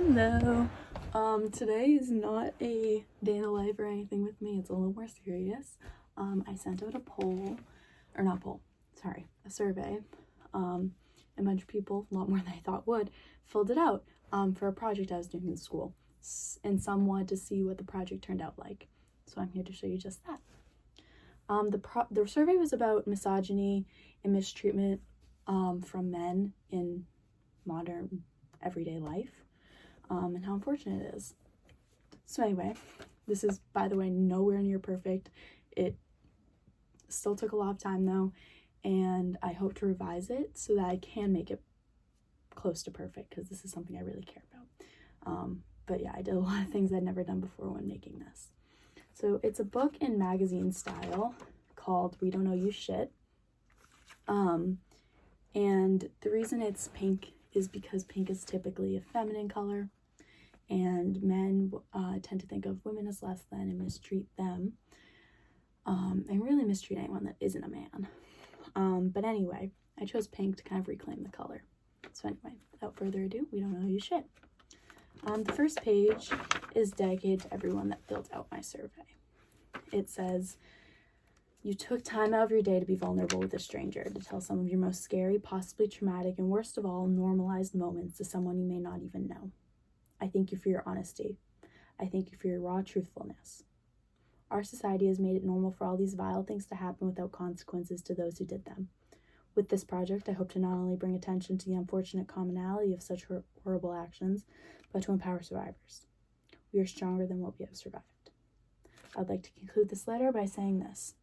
Hello. Today is not a day in the life or anything with me. It's a little more serious. I sent out a survey. A bunch of people, a lot more than I thought would, filled it out for a project I was doing in school. And some wanted to see what the project turned out like. So I'm here to show you just that. The survey was about misogyny and mistreatment from men in modern everyday life, and how unfortunate it is. So anyway, this is, by the way, nowhere near perfect. It still took a lot of time though, and I hope to revise it so that I can make it close to perfect, because this is something I really care about. But yeah, I did a lot of things I'd never done before when making this. So it's a book in magazine style called We Don't Know You Shit. And the reason it's pink is because pink is typically a feminine color, and men tend to think of women as less than and mistreat them, and really mistreat anyone that isn't a man. But anyway, I chose pink to kind of reclaim the color. So anyway, without further ado, we don't know you shit. The first page is dedicated to everyone that filled out my survey. It says, you took time out of your day to be vulnerable with a stranger, to tell some of your most scary, possibly traumatic, and worst of all, normalized moments to someone you may not even know. I thank you for your honesty. I thank you for your raw truthfulness. Our society has made it normal for all these vile things to happen without consequences to those who did them. With this project, I hope to not only bring attention to the unfortunate commonality of such horrible actions, but to empower survivors. We are stronger than what we have survived. I'd like to conclude this letter by saying this.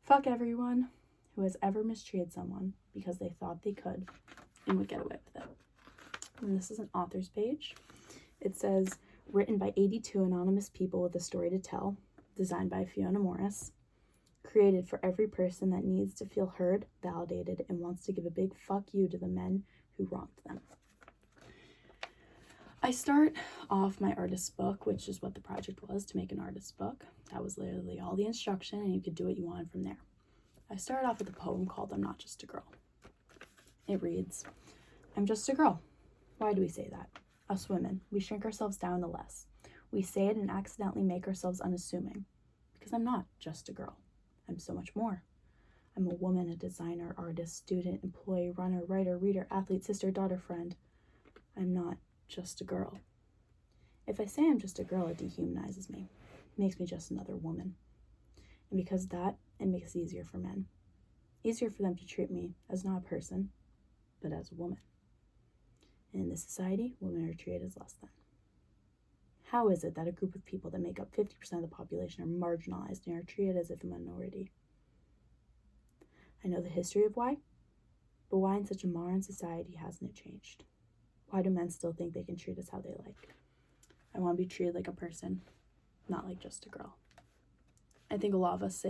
Fuck everyone who has ever mistreated someone because they thought they could and would get away with it. And this is an author's page. It says, written by 82 anonymous people with a story to tell, designed by Fiona Morris, created for every person that needs to feel heard, validated, and wants to give a big fuck you to the men who wronged them. I start off my artist's book, which is what the project was, to make an artist's book. That was literally all the instruction, and you could do what you wanted from there. I started off with a poem called I'm Not Just a Girl. It reads, I'm just a girl. Why do we say that? Us women, we shrink ourselves down to less. We say it and accidentally make ourselves unassuming. Because I'm not just a girl. I'm so much more. I'm a woman, a designer, artist, student, employee, runner, writer, reader, athlete, sister, daughter, friend. I'm not just a girl. If I say I'm just a girl, it dehumanizes me. It makes me just another woman. And because of that, it makes it easier for men. Easier for them to treat me as not a person, but as a woman. And in this society, women are treated as less than. How is it that a group of people that make up 50% of the population are marginalized and are treated as if a minority? I know the history of why, but why in such a modern society hasn't it changed? Why do men still think they can treat us how they like? I want to be treated like a person, not like just a girl. I think a lot of us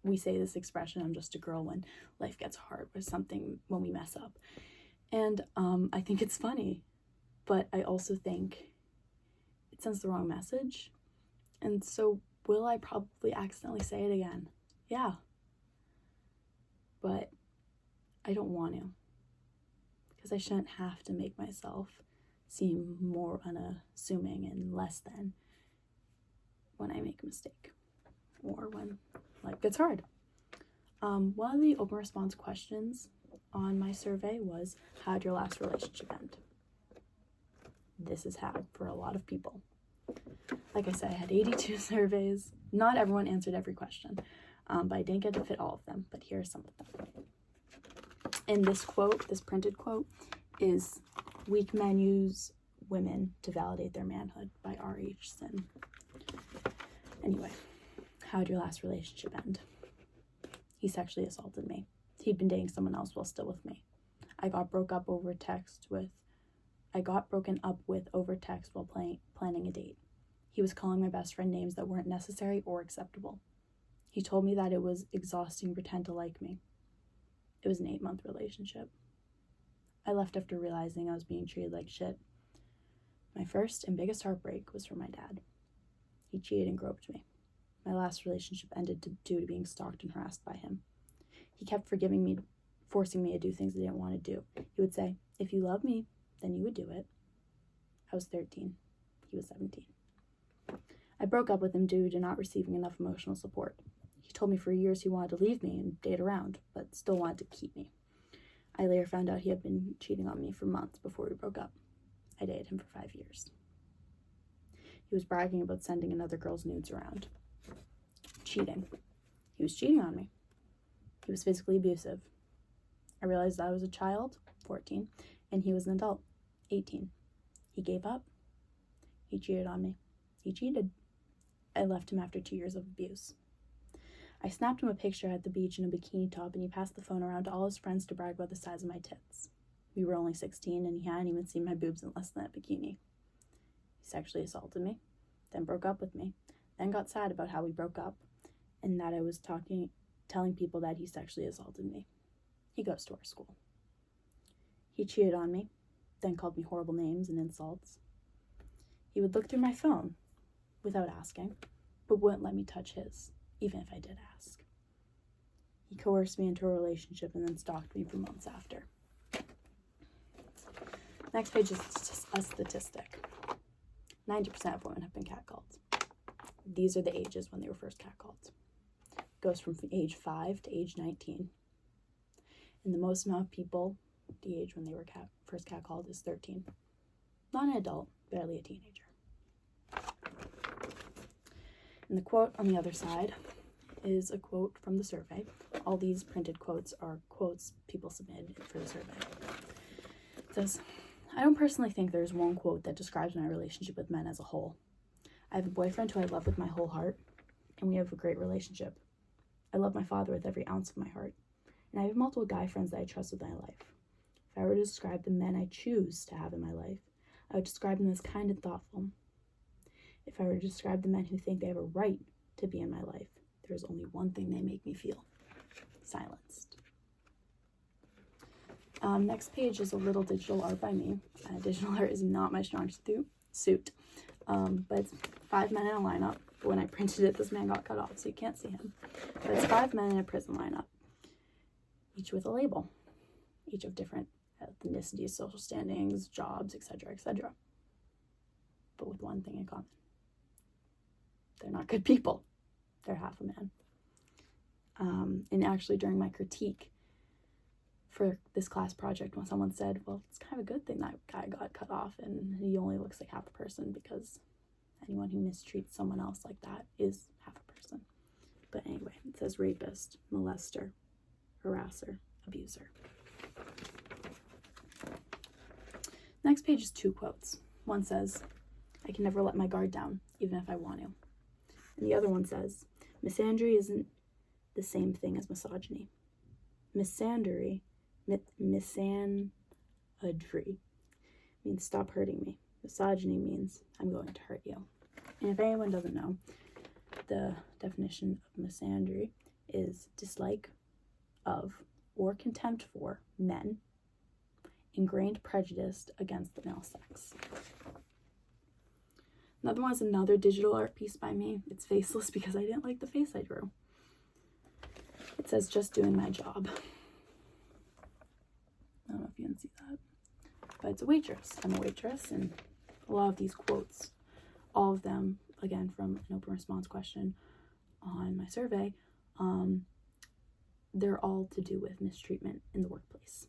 we say this expression, I'm just a girl, when life gets hard or something, when we mess up. And I think it's funny, but I also think it sends the wrong message. And so will I probably accidentally say it again? Yeah. But I don't want to, because I shouldn't have to make myself seem more unassuming and less than when I make a mistake or when life gets hard. One of the open response questions on my survey was, how'd your last relationship end? This is how for a lot of people. Like I said, I had 82 surveys. Not everyone answered every question, but I didn't get to fit all of them, but here are some of them. And this quote, this printed quote, is Weak Men Use Women to Validate Their Manhood by R.H. Sin. Anyway, how'd your last relationship end? He sexually assaulted me. He'd been dating someone else while still with me. I got broken up with over text while planning a date. He was calling my best friend names that weren't necessary or acceptable. He told me that it was exhausting to pretend to like me. It was an 8-month relationship. I left after realizing I was being treated like shit. My first and biggest heartbreak was from my dad. He cheated and groped me. My last relationship ended due to being stalked and harassed by him. He kept forcing me to do things I didn't want to do. He would say, if you love me, then you would do it. I was 13. He was 17. I broke up with him due to not receiving enough emotional support. He told me for years he wanted to leave me and date around, but still wanted to keep me. I later found out he had been cheating on me for months before we broke up. I dated him for 5 years. He was bragging about sending another girl's nudes around. Cheating. He was cheating on me. He was physically abusive. I realized I was a child, 14, and he was an adult, 18. He gave up. He cheated on me. He cheated. I left him after 2 years of abuse. I snapped him a picture at the beach in a bikini top, and he passed the phone around to all his friends to brag about the size of my tits. We were only 16, and he hadn't even seen my boobs in less than that bikini. He sexually assaulted me, then broke up with me, then got sad about how we broke up, and that I was telling people that he sexually assaulted me. He goes to our school. He cheated on me, then called me horrible names and insults. He would look through my phone without asking, but wouldn't let me touch his, even if I did ask. He coerced me into a relationship and then stalked me for months after. Next page is a statistic. 90% of women have been catcalled. These are the ages when they were first catcalled. It goes from age 5 to age 19. And the most amount of people, the age when they were first catcalled is 13. Not an adult, barely a teenager. And the quote on the other side is a quote from the survey. All these printed quotes are quotes people submitted for the survey. It says, I don't personally think there's one quote that describes my relationship with men as a whole. I have a boyfriend who I love with my whole heart, and we have a great relationship. I love my father with every ounce of my heart, and I have multiple guy friends that I trust with my life. If I were to describe the men I choose to have in my life, I would describe them as kind and thoughtful. If I were to describe the men who think they have a right to be in my life, there's only one thing they make me feel: silenced. Next page is a little digital art by me. Digital art is not my strong suit, but it's 5 men in a lineup. But when I printed it, this man got cut off, so you can't see him. But it's 5 men in a prison lineup, each with a label, each of different ethnicities, social standings, jobs, etc., etc. But with one thing in common: they're not good people. They're half a man. And actually, during my critique for this class project, when someone said, well, it's kind of a good thing that guy got cut off and he only looks like half a person, because anyone who mistreats someone else like that is half a person. But anyway, it says rapist, molester, harasser, abuser. Next page is 2 quotes. One says, I can never let my guard down, even if I want to. And the other one says, misandry isn't the same thing as misogyny. Misandry means stop hurting me. Misogyny means I'm going to hurt you. And if anyone doesn't know, the definition of misandry is dislike of or contempt for men, ingrained prejudice against the male sex. Another one is another digital art piece by me. It's faceless because I didn't like the face I drew. It says, just doing my job. I don't know if you can see that, but it's a waitress. I'm a waitress, and a lot of these quotes, all of them, again, from an open response question on my survey, they're all to do with mistreatment in the workplace.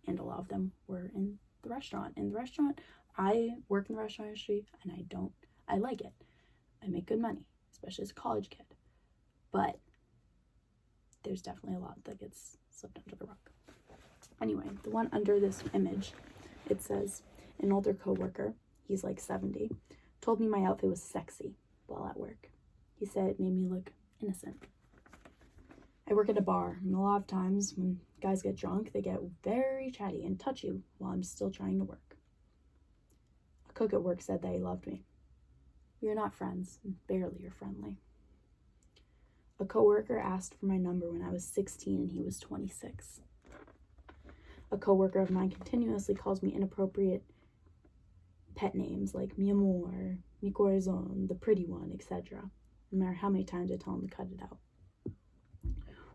And a lot of them were in the restaurant. In the restaurant, I work in the restaurant industry, and I like it. I make good money, especially as a college kid. But there's definitely a lot that gets slipped under the rug. Anyway, the one under this image, it says, an older coworker, he's like 70, told me my outfit was sexy while at work. He said it made me look innocent. I work at a bar, and a lot of times when guys get drunk, they get very chatty and touch you while I'm still trying to work. A cook at work said that he loved me. We are not friends, and barely are friendly. A coworker asked for my number when I was 16 and he was 26. A coworker of mine continuously calls me inappropriate pet names like mi amor, mi corazon, the pretty one, etc. No matter how many times I tell him to cut it out.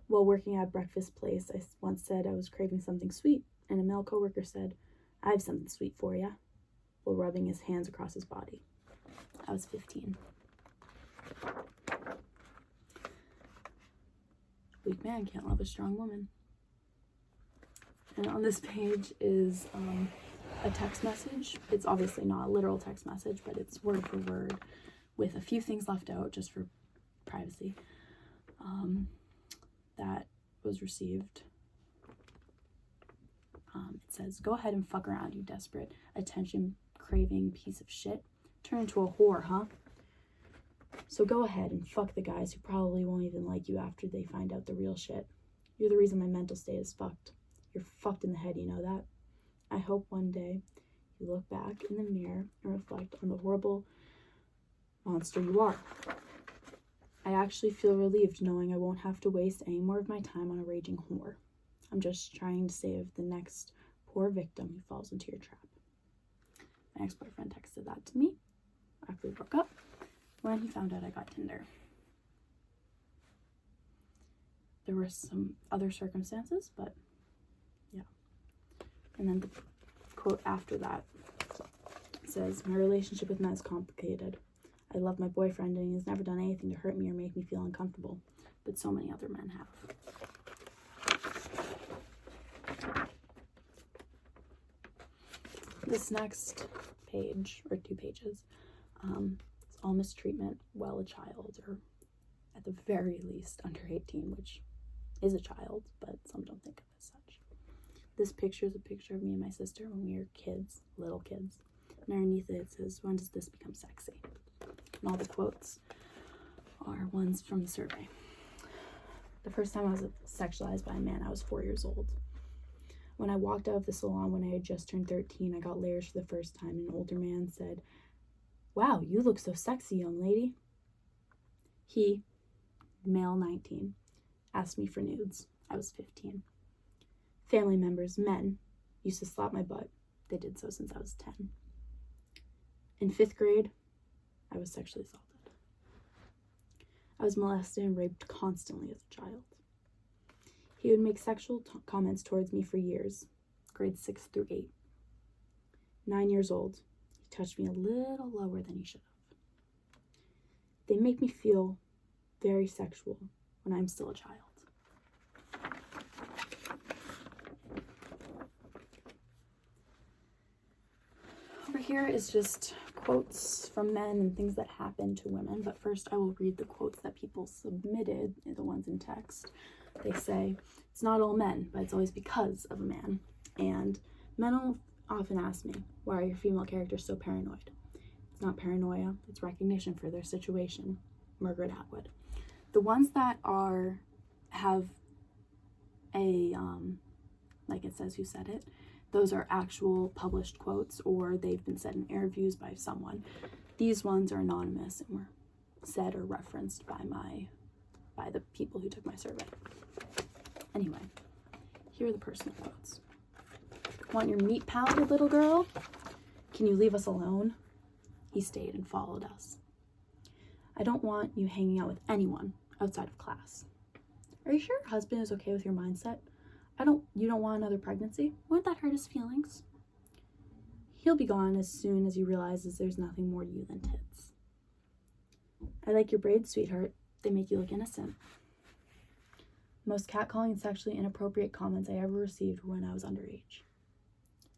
While working at a breakfast place, I once said I was craving something sweet, and a male coworker said, I have something sweet for ya. while rubbing his hands across his body. I was 15. Weak man can't love a strong woman. And on this page is a text message. It's obviously not a literal text message, but it's word for word with a few things left out just for privacy. That was received. It says, "Go ahead and fuck around, you desperate, attention-craving piece of shit. Turn into a whore, huh? So go ahead and fuck the guys who probably won't even like you after they find out the real shit. You're the reason my mental state is fucked. You're fucked in the head, you know that? I hope one day you look back in the mirror and reflect on the horrible monster you are. I actually feel relieved knowing I won't have to waste any more of my time on a raging whore. I'm just trying to save the next poor victim who falls into your trap." My ex-boyfriend texted that to me after we broke up when he found out I got Tinder. There were some other circumstances, but yeah. And then the quote after that says, "My relationship with men is complicated. I love my boyfriend and he's never done anything to hurt me or make me feel uncomfortable, but so many other men have." This next page, or 2 pages, it's all mistreatment while a child, or at the very least under 18, which is a child, but some don't think of it as such. This picture is a picture of me and my sister when we were kids, little kids. And underneath it says, "When does this become sexy?" And all the quotes are ones from the survey. The first time I was sexualized by a man, I was 4 years old. When I walked out of the salon when I had just turned 13, I got layers for the first time. An older man said, "Wow, you look so sexy, young lady." He, male 19, asked me for nudes. I was 15. Family members, men, used to slap my butt. They did so since I was 10. In 5th grade, I was sexually assaulted. I was molested and raped constantly as a child. He would make sexual comments towards me for years, grades 6 through 8. 9 years old, he touched me a little lower than he should have. They make me feel very sexual when I'm still a child. Over here is just quotes from men and things that happen to women, but first I will read the quotes that people submitted, the ones in text. They say, "It's not all men, but it's always because of a man." And men will often ask me, "Why are your female characters so paranoid?" It's not paranoia, it's recognition for their situation. Margaret Atwood. The ones that have a, like it says who said it, those are actual published quotes, or they've been said in interviews by someone. These ones are anonymous and were said or referenced by the people who took my survey. Anyway, here are the personal quotes. "Want your meat pounded, little girl? Can you leave us alone?" He stayed and followed us. "I don't want you hanging out with anyone outside of class." "Are you sure your husband is okay with your mindset? You don't want another pregnancy? Wouldn't that hurt his feelings?" "He'll be gone as soon as he realizes there's nothing more to you than tits." "I like your braids, sweetheart. They make you look innocent." "Most catcalling and sexually inappropriate comments I ever received were when I was underage.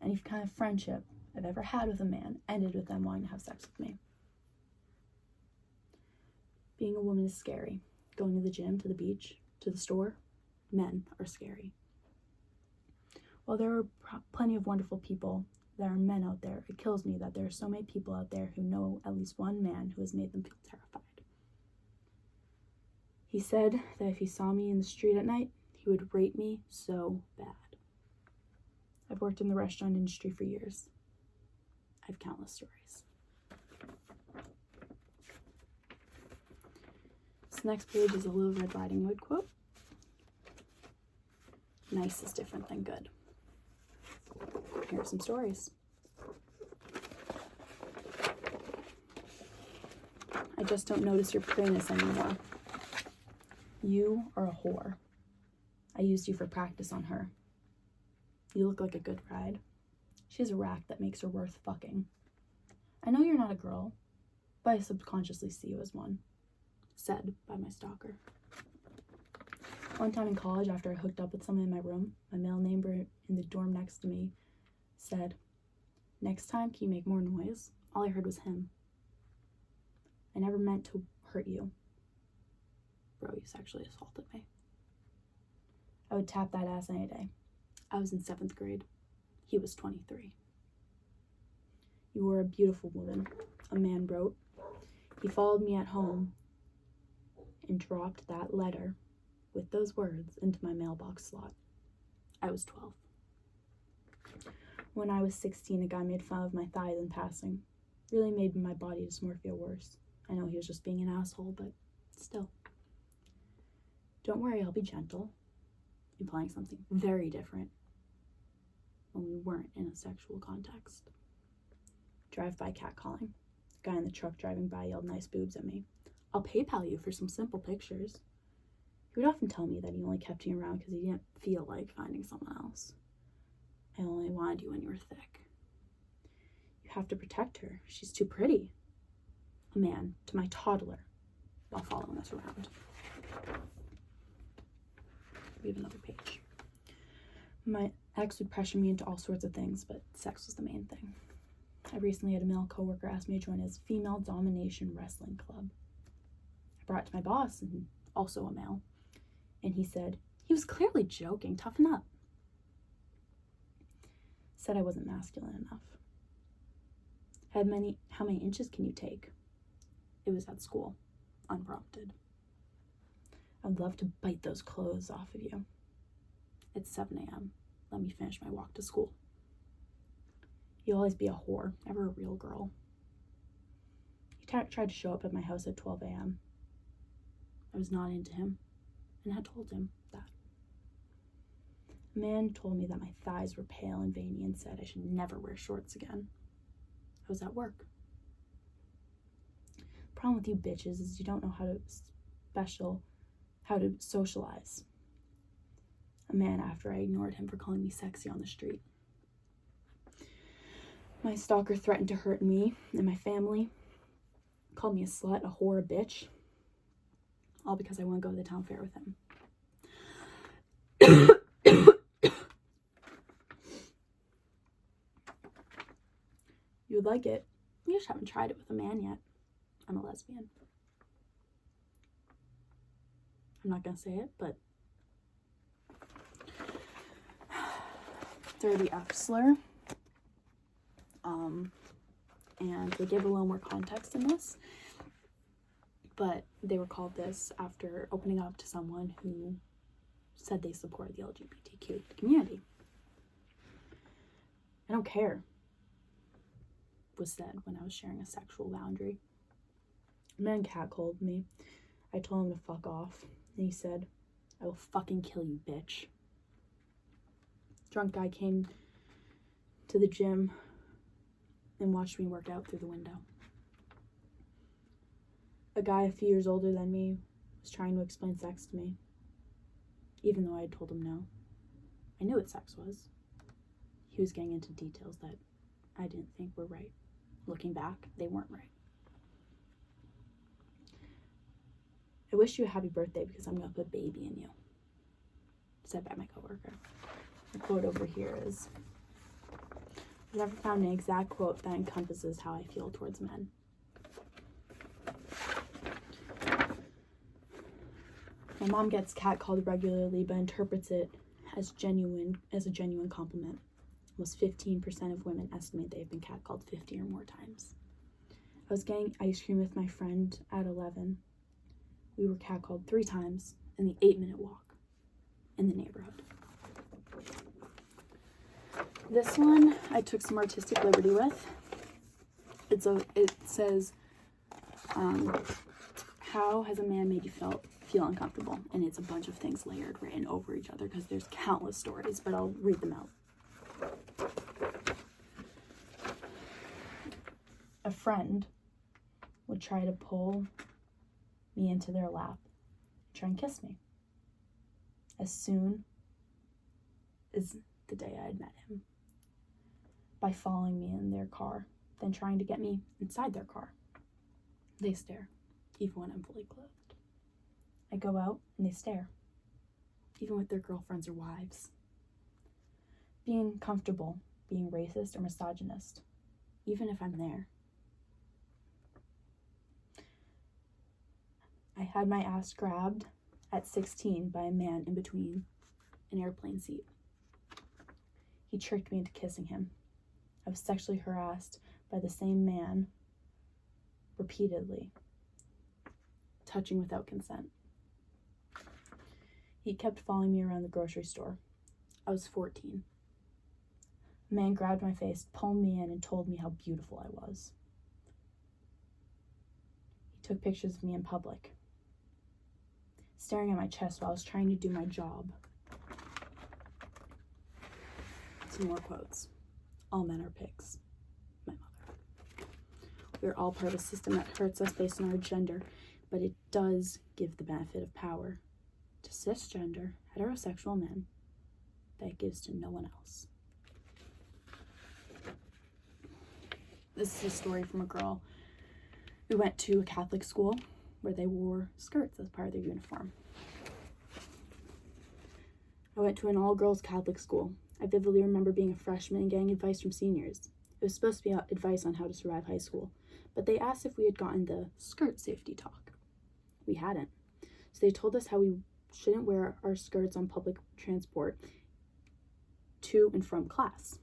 Any kind of friendship I've ever had with a man ended with them wanting to have sex with me." "Being a woman is scary. Going to the gym, to the beach, to the store, men are scary." While there are plenty of wonderful people that are men out there, it kills me that there are so many people out there who know at least one man who has made them feel terrified. He said that if he saw me in the street at night, he would rape me so bad. I've worked in the restaurant industry for years. I have countless stories. This next page is a Little Red Riding Hood quote. "Nice is different than good." Here are some stories. "I just don't notice your prettiness anymore. You are a whore. I used you for practice on her. You look like a good ride. She has a rack that makes her worth fucking. I know you're not a girl, but I subconsciously see you as one, said by my stalker. One time in college, after I hooked up with someone in my room, my male neighbor in the dorm next to me said, "Next time, can you make more noise?" All I heard was him. I never meant to hurt you. Bro, you sexually assaulted me. I would tap that ass any day. I was in 7th grade. He was 23. You were a beautiful woman, a man wrote. He followed me at home and dropped that letter with those words into my mailbox slot. I was 12. When I was 16, a guy made fun of my thighs in passing. Really made my body dysmorphia worse. I know he was just being an asshole, but still. Don't worry, I'll be gentle. Implying something very different when we weren't in a sexual context. Drive-by catcalling. The guy in the truck driving by yelled nice boobs at me. I'll PayPal you for some simple pictures. He would often tell me that he only kept me around because he didn't feel like finding someone else. I only wanted you when you were thick. You have to protect her. She's too pretty. A man to my toddler while following us around. We have another page. My ex would pressure me into all sorts of things, but sex was the main thing. I recently had a male coworker ask me to join his female domination wrestling club. I brought it to my boss, and also a male, and he said, he was clearly joking, toughen up. Said I wasn't masculine enough. How many inches can you take? It was at school, unprompted. I'd love to bite those clothes off of you. It's 7 a.m. Let me finish my walk to school. You'll always be a whore, never a real girl. He tried to show up at my house at 12 a.m. I was not into him and had told him that. A man told me that my thighs were pale and veiny and said I should never wear shorts again. I was at work. The problem with you bitches is you don't know how to socialize. A man after I ignored him for calling me sexy on the street. My stalker threatened to hurt me and my family. Called me a slut, a whore, a bitch. All because I want to go to the town fair with him. You would like it. You just haven't tried it with a man yet. I'm a lesbian. I'm not going to say it, but they're the F slur. And they give a little more context in this. But they were called this after opening up to someone who said they support the LGBTQ community. I don't care, was said when I was sharing a sexual boundary. A man catcalled me. I told him to fuck off. And he said, I will fucking kill you, bitch. Drunk guy came to the gym and watched me work out through the window. A guy a few years older than me was trying to explain sex to me, even though I had told him no. I knew what sex was. He was getting into details that I didn't think were right. Looking back, they weren't right. I wish you a happy birthday because I'm going to put baby in you, said by my coworker. The quote over here is, I've never found an exact quote that encompasses how I feel towards men. My mom gets catcalled regularly, but interprets it as a genuine compliment. Almost 15% of women estimate they have been catcalled 50 or more times. I was getting ice cream with my friend at 11. We were catcalled 3 times in the 8-minute walk in the neighborhood. This one I took some artistic liberty with. It says, how has a man made you feel uncomfortable? And it's a bunch of things layered, written over each other because there's countless stories, but I'll read them out. A friend would try to pull me into their lap, try and kiss me. As soon as the day I had met him, by following me in their car then trying to get me inside their car. They stare, even when I'm fully clothed. I go out and they stare, even with their girlfriends or wives. Being comfortable, being racist or misogynist, even if I'm there. I had my ass grabbed at 16 by a man in between an airplane seat. He tricked me into kissing him. I was sexually harassed by the same man repeatedly, touching without consent. He kept following me around the grocery store. I was 14. A man grabbed my face, pulled me in, and told me how beautiful I was. He took pictures of me in public, staring at my chest while I was trying to do my job. Some more quotes. All men are pigs. My mother. We are all part of a system that hurts us based on our gender, but it does give the benefit of power to cisgender, heterosexual men that it gives to no one else. This is a story from a girl who went to a Catholic school where they wore skirts as part of their uniform. I went to an all-girls Catholic school. I vividly remember being a freshman and getting advice from seniors. It was supposed to be advice on how to survive high school, but they asked if we had gotten the skirt safety talk. We hadn't. So they told us how we shouldn't wear our skirts on public transport to and from class.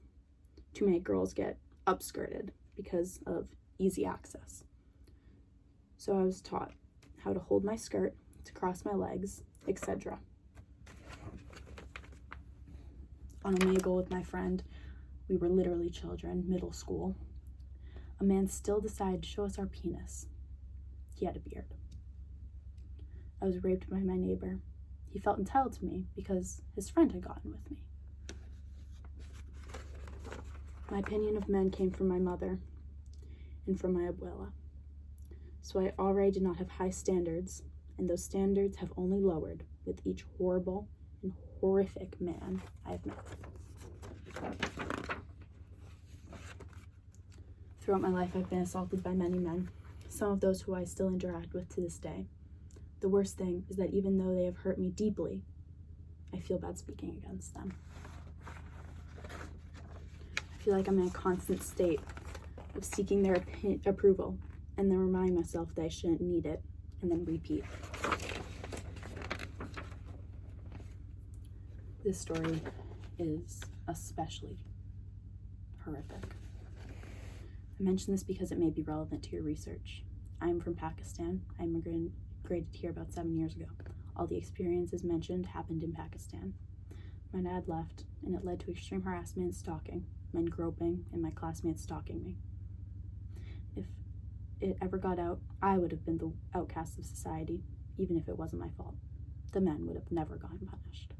Too many girls get upskirted because of easy access. So I was taught how to hold my skirt, to cross my legs, etc. On Omegle with my friend, we were literally children, middle school. A man still decided to show us our penis. He had a beard. I was raped by my neighbor. He felt entitled to me because his friend had gotten with me. My opinion of men came from my mother and from my abuela. So I already did not have high standards, and those standards have only lowered with each horrible and horrific man I have met. Throughout my life, I've been assaulted by many men, some of those who I still interact with to this day. The worst thing is that even though they have hurt me deeply, I feel bad speaking against them. I feel like I'm in a constant state of seeking their approval and then remind myself that I shouldn't need it, and then repeat. This story is especially horrific. I mention this because it may be relevant to your research. I am from Pakistan. I immigrated here about 7 years ago. All the experiences mentioned happened in Pakistan. My dad left, and it led to extreme harassment and stalking, men groping, and my classmates stalking me. If it ever got out, I would have been the outcast of society, even if it wasn't my fault. The men would have never gotten punished.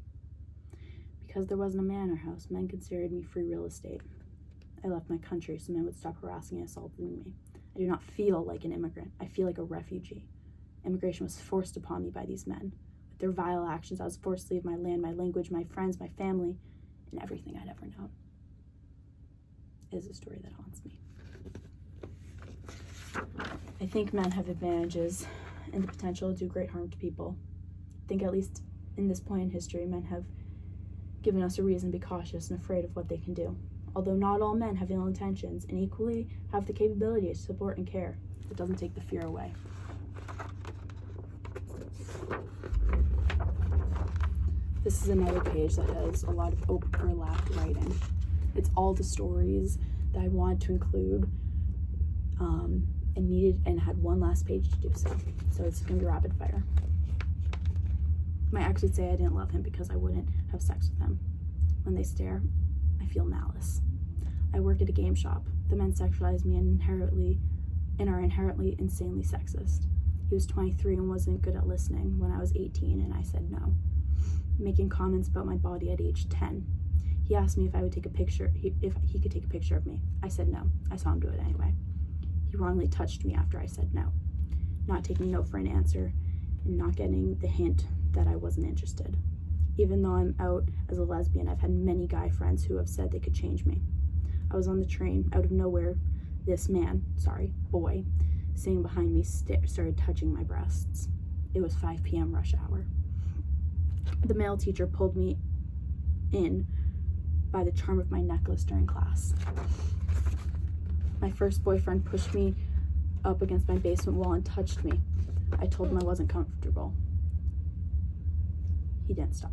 Because there wasn't a man in our house, men considered me free real estate. I left my country so men would stop harassing and assaulting me. I do not feel like an immigrant. I feel like a refugee. Immigration was forced upon me by these men. With their vile actions, I was forced to leave my land, my language, my friends, my family, and everything I'd ever known. It is a story that haunts me. I think men have advantages and the potential to do great harm to people. I think at least in this point in history, men have given us a reason to be cautious and afraid of what they can do. Although not all men have ill intentions and equally have the capability to support and care, it doesn't take the fear away. This is another page that has a lot of overlapped writing. It's all the stories that I wanted to include and needed and had one last page to do so. So it's going to be rapid fire. My ex would say I didn't love him because I wouldn't have sex with him. When they stare, I feel malice. I work at a game shop. The men sexualize me and are inherently insanely sexist. He was 23 and wasn't good at listening when I was 18, and I said no. Making comments about my body at age 10. He asked me if I would take a picture, if he could take a picture of me. I said no. I saw him do it anyway. He wrongly touched me after I said no. Not taking no for an answer and not getting the hint that I wasn't interested. Even though I'm out as a lesbian, I've had many guy friends who have said they could change me. I was on the train out of nowhere This boy, sitting behind me started touching my breasts. It was 5 p.m. rush hour. The male teacher pulled me in by the charm of my necklace during class. My first boyfriend pushed me up against my basement wall and touched me. I told him I wasn't comfortable. He didn't stop.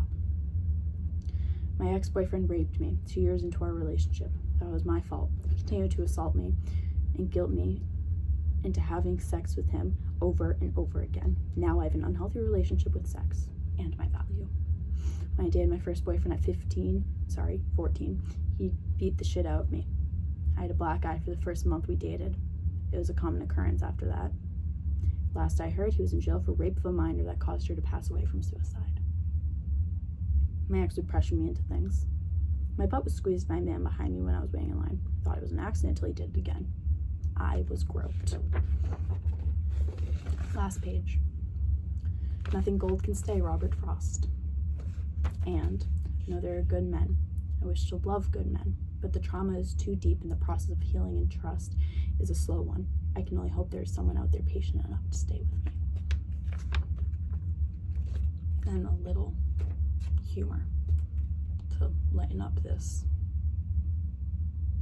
My ex-boyfriend raped me 2 years into our relationship. That was my fault. He continued to assault me and guilt me into having sex with him over and over again. Now I have an unhealthy relationship with sex and my value. When I dated my first boyfriend at 14, he beat the shit out of me. I had a black eye for the first month we dated. It was a common occurrence after that. Last I heard, he was in jail for rape of a minor that caused her to pass away from suicide. My ex would pressure me into things. My butt was squeezed by a man behind me when I was waiting in line. I thought it was an accident until he did it again. I was groped. Last page. Nothing gold can stay, Robert Frost. And I know there are good men. I wish to love good men, but the trauma is too deep and the process of healing and trust is a slow one. I can only hope there's someone out there patient enough to stay with me. And a little humor to lighten up this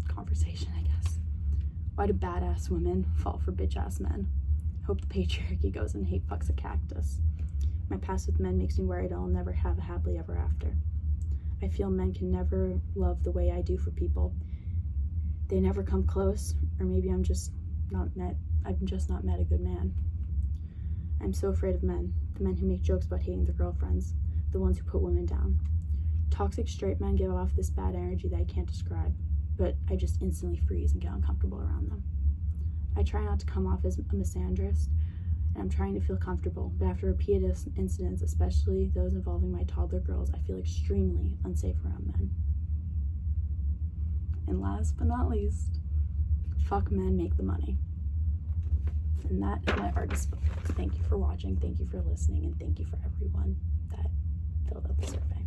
conversation, I guess. Why do badass women fall for bitch-ass men? Hope the patriarchy goes and hate fucks a cactus. My past with men makes me worried I'll never have a happily ever after. I feel men can never love the way I do for people. They never come close, or maybe I've just not met a good man. I'm so afraid of men, the men who make jokes about hating their girlfriends, the ones who put women down. Toxic straight men give off this bad energy that I can't describe, but I just instantly freeze and get uncomfortable around them. I try not to come off as a misandrist, and I'm trying to feel comfortable, but after repeated incidents, especially those involving my toddler girls, I feel extremely unsafe around men. And last but not least, fuck men, make the money. And that is my artist book. Thank you for watching, thank you for listening, and thank you for everyone that filled out the survey.